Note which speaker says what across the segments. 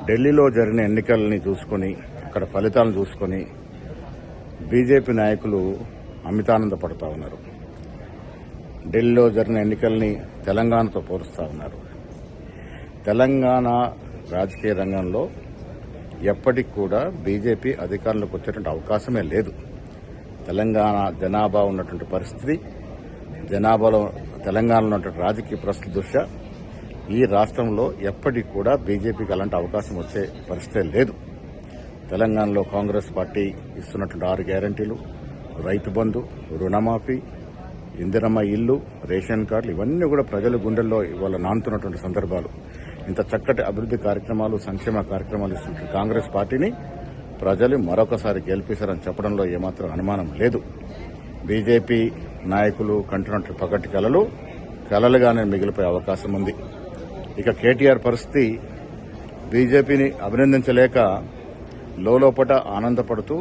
Speaker 1: ఢిల్లీలో జరిగిన ఎన్నికల్ని చూసుకొని అక్కడ ఫలితాలను చూసుకొని బీజేపీ నాయకులు అమితానందపడుతూ ఉన్నారు. ఢిల్లీలో జరిగిన ఎన్నికల్ని తెలంగాణతో పోలుస్తూ ఉన్నారు. తెలంగాణ రాజకీయ రంగంలో ఎప్పటికి కూడా బీజేపీ అధికారంలోకి వచ్చేటువంటి అవకాశమే లేదు. తెలంగాణ జనాభా ఉన్నటువంటి పరిస్థితి, జనాభాలో తెలంగాణలో ఉన్నటువంటి రాజకీయ పరిస్థితి దృష్ట్యా ఈ రాష్ట్రంలో ఎప్పటికి కూడా బీజేపీకి అలాంటి అవకాశం వచ్చే పరిస్థితే లేదు. తెలంగాణలో కాంగ్రెస్ పార్టీ ఇస్తున్నటువంటి 6 గ్యారంటీలు, రైతు బంధు, రుణమాఫీ, ఇందిరమ్మ ఇల్లు, రేషన్ కార్డులు ఇవన్నీ కూడా ప్రజల గుండెల్లో ఇవాళ నానుతున్నటువంటి సందర్భాలు. ఇంత చక్కటి అభివృద్ది కార్యక్రమాలు, సంక్షేమ కార్యక్రమాలు ఇస్తున్న కాంగ్రెస్ పార్టీని ప్రజలు మరొకసారి గెలిపిస్తారని చెప్పడంలో ఏమాత్రం అనుమానం లేదు. బీజేపీ నాయకులు కంటున్నట్టు పగటి కలలుగానే మిగిలిపోయే అవకాశం ఉంది. ఇక కేటీఆర్ పరిస్థితి బీజేపీని అభినందించలేక లోపట ఆనందపడుతూ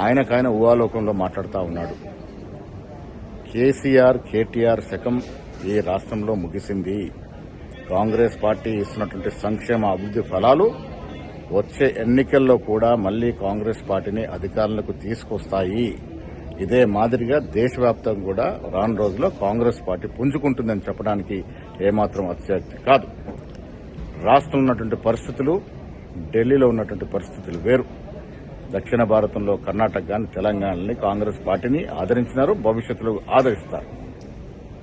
Speaker 1: ఆయనకైన ఊహాలోకంలో మాట్లాడుతూ ఉన్నాడు. కేటీఆర్ శకం ఈ రాష్ట్రంలో ముగిసింది. కాంగ్రెస్ పార్టీ ఇస్తున్నటువంటి సంక్షేమ అభివృద్ది ఫలాలు వచ్చే ఎన్నికల్లో కూడా మళ్లీ కాంగ్రెస్ పార్టీని అధికారంలోకి తీసుకొస్తాయి. ఇదే మాదిరిగా దేశవ్యాప్తంగా కూడా రాను రోజుల్లో కాంగ్రెస్ పార్టీ పుంజుకుంటుందని చెప్పడానికి ఏమాత్రం అతిశయోక్తి కాదు. రాష్ట్రంలో ఉన్నటువంటి పరిస్థితులు, ఢిల్లీలో ఉన్నటువంటి పరిస్థితులు వేరు. దక్షిణ భారతంలో కర్ణాటక గాని తెలంగాణని కాంగ్రెస్ పార్టీని ఆదరించినారు, భవిష్యత్తులో ఆదరిస్తారు.